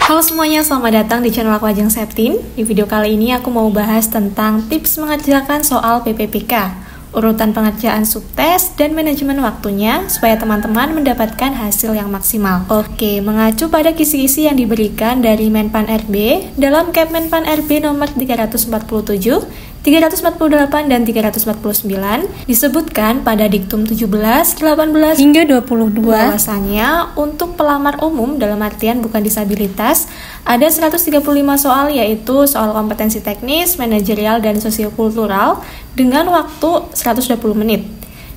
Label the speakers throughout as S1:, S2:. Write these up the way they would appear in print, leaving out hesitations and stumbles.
S1: Halo semuanya, selamat datang di channel aku Ajeng Septin. Di video kali ini aku mau bahas tentang tips mengerjakan soal PPPK, urutan pengerjaan subtes, dan manajemen waktunya supaya teman-teman mendapatkan hasil yang maksimal. Oke, mengacu pada kisi-kisi yang diberikan dari Menpan RB dalam Cap Menpan RB nomor 347, 348 dan 349 disebutkan pada diktum 17, 18 hingga 22 bahwasanya untuk pelamar umum dalam artian bukan disabilitas ada 135 soal, yaitu soal kompetensi teknis, manajerial, dan sosiokultural dengan waktu 120 menit.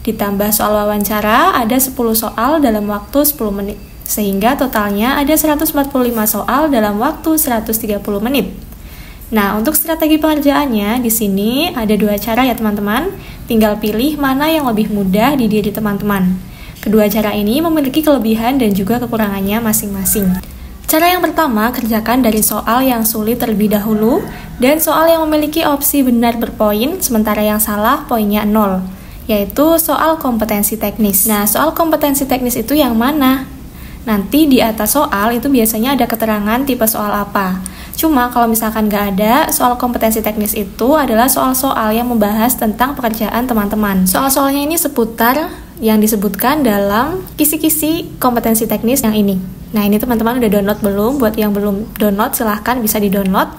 S1: Ditambah soal wawancara ada 10 soal dalam waktu 10 menit. Sehingga totalnya ada 145 soal dalam waktu 130 menit. Nah, untuk strategi pengerjaannya di sini ada dua cara ya teman-teman. Tinggal pilih mana yang lebih mudah di diri teman-teman. Kedua cara ini memiliki kelebihan dan juga kekurangannya masing-masing. Cara yang pertama, kerjakan dari soal yang sulit terlebih dahulu dan soal yang memiliki opsi benar berpoin, sementara yang salah poinnya 0, yaitu soal kompetensi teknis. Nah, soal kompetensi teknis itu yang mana? Nanti di atas soal itu biasanya ada keterangan tipe soal apa. Cuma kalau misalkan nggak ada, soal kompetensi teknis itu adalah soal-soal yang membahas tentang pekerjaan teman-teman. Soal-soalnya ini seputar yang disebutkan dalam kisi-kisi kompetensi teknis yang ini. Nah, ini teman-teman udah download belum? Buat yang belum download, silahkan bisa di-download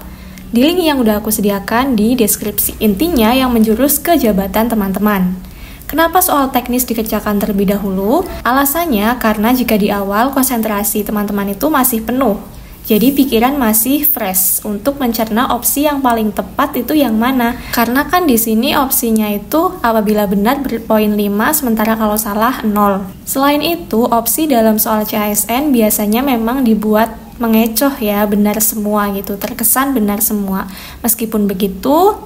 S1: di link yang udah aku sediakan di deskripsi. Intinya yang menjurus ke jabatan teman-teman. Kenapa soal teknis dikerjakan terlebih dahulu? Alasannya karena jika di awal konsentrasi teman-teman itu masih penuh. Jadi pikiran masih fresh untuk mencerna opsi yang paling tepat itu yang mana. Karena kan di sini opsinya itu apabila benar berpoin 5, sementara kalau salah 0. Selain itu, opsi dalam soal CASN biasanya memang dibuat mengecoh ya, benar semua gitu, terkesan benar semua. Meskipun begitu,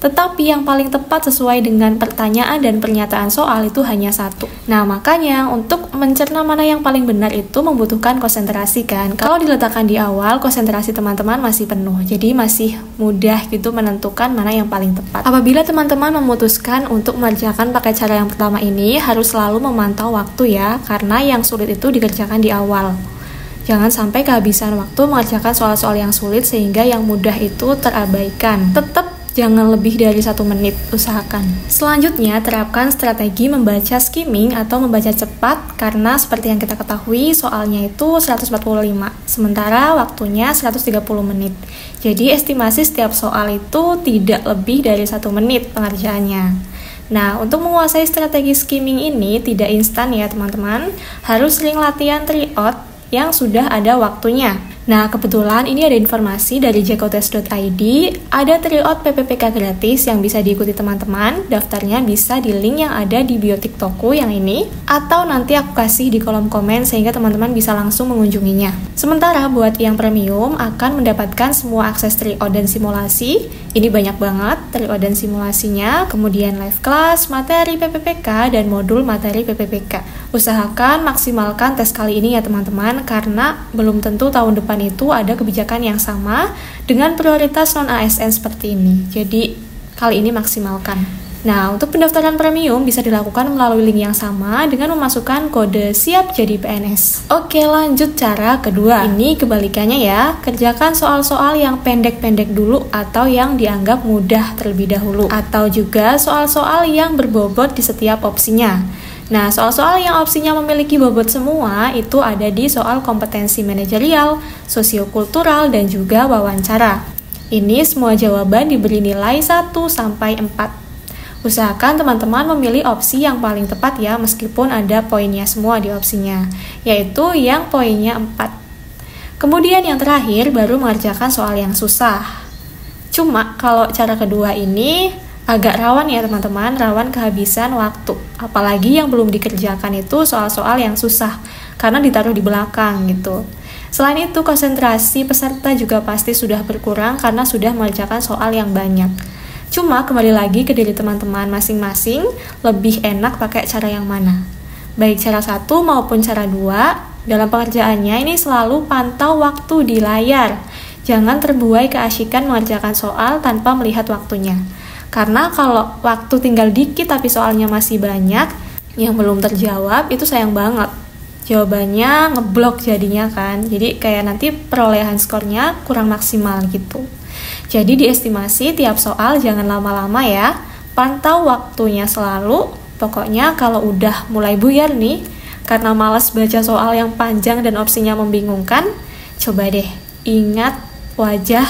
S1: tetapi yang paling tepat sesuai dengan pertanyaan dan pernyataan soal itu hanya satu. Nah, makanya untuk mencerna mana yang paling benar itu membutuhkan konsentrasi kan. Kalau diletakkan di awal, konsentrasi teman-teman masih penuh. Jadi masih mudah gitu menentukan mana yang paling tepat. Apabila teman-teman memutuskan untuk mengerjakan pakai cara yang pertama ini, harus selalu memantau waktu ya, karena yang sulit itu dikerjakan di awal. Jangan sampai kehabisan waktu mengerjakan soal-soal yang sulit sehingga yang mudah itu terabaikan. Tetap jangan lebih dari 1 menit, usahakan. Selanjutnya, terapkan strategi membaca skimming atau membaca cepat karena seperti yang kita ketahui soalnya itu 145, sementara waktunya 130 menit. Jadi estimasi setiap soal itu tidak lebih dari 1 menit pengerjaannya. Nah, untuk menguasai strategi skimming ini tidak instan ya teman-teman, harus sering latihan tryout yang sudah ada waktunya. Nah, kebetulan ini ada informasi dari jekotes.id, ada tryout PPPK gratis yang bisa diikuti teman-teman. Daftarnya bisa di link yang ada di bio TikTokku yang ini, atau nanti aku kasih di kolom komen sehingga teman-teman bisa langsung mengunjunginya. Sementara buat yang premium akan mendapatkan semua akses tryout dan simulasi. Ini banyak banget tryout dan simulasinya, kemudian live class, materi PPPK, dan modul materi PPPK. Usahakan maksimalkan tes kali ini ya teman-teman, karena belum tentu tahun depan itu ada kebijakan yang sama dengan prioritas non-ASN seperti ini. Jadi kali ini maksimalkan. Nah, untuk pendaftaran premium bisa dilakukan melalui link yang sama dengan memasukkan kode siap jadi PNS. Oke, lanjut cara kedua. Ini kebalikannya ya. Kerjakan soal-soal yang pendek-pendek dulu atau yang dianggap mudah terlebih dahulu, atau juga soal-soal yang berbobot di setiap opsinya. Nah, soal-soal yang opsinya memiliki bobot semua itu ada di soal kompetensi manajerial, sosiokultural, dan juga wawancara. Ini semua jawaban diberi nilai 1-4. Usahakan teman-teman memilih opsi yang paling tepat ya, meskipun ada poinnya semua di opsinya, yaitu yang poinnya 4. Kemudian yang terakhir baru mengerjakan soal yang susah. Cuma kalau cara kedua ini agak rawan ya teman-teman, rawan kehabisan waktu. Apalagi yang belum dikerjakan itu soal-soal yang susah, karena ditaruh di belakang gitu. Selain itu, konsentrasi peserta juga pasti sudah berkurang karena sudah mengerjakan soal yang banyak. Cuma kembali lagi ke diri teman-teman masing-masing, lebih enak pakai cara yang mana. Baik cara 1 maupun cara 2, dalam pengerjaannya ini selalu pantau waktu di layar. Jangan terbuai keasyikan mengerjakan soal tanpa melihat waktunya. Karena kalau waktu tinggal dikit tapi soalnya masih banyak yang belum terjawab, itu sayang banget. jawabannya ngeblok jadinya kan. Jadi kayak nanti perolehan skornya kurang maksimal gitu. Jadi diestimasi tiap soal jangan lama-lama ya. Pantau waktunya selalu. Pokoknya kalau udah mulai buyar nih, karena malas baca soal yang panjang dan opsinya membingungkan, coba deh ingat wajah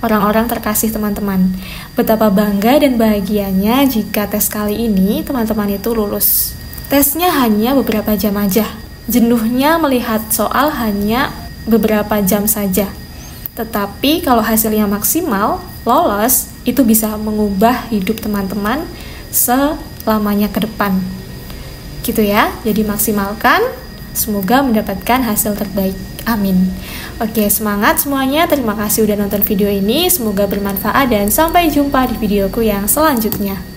S1: orang-orang terkasih teman-teman. Betapa bangga dan bahagianya jika tes kali ini teman-teman itu lulus. Tesnya hanya beberapa jam aja. Jenuhnya melihat soal hanya beberapa jam saja. Tetapi kalau hasilnya maksimal, lolos, itu bisa mengubah hidup teman-teman selamanya ke depan. Gitu ya, jadi maksimalkan, semoga mendapatkan hasil terbaik. Amin. Oke, semangat semuanya, terima kasih udah nonton video ini, semoga bermanfaat dan sampai jumpa di videoku yang selanjutnya.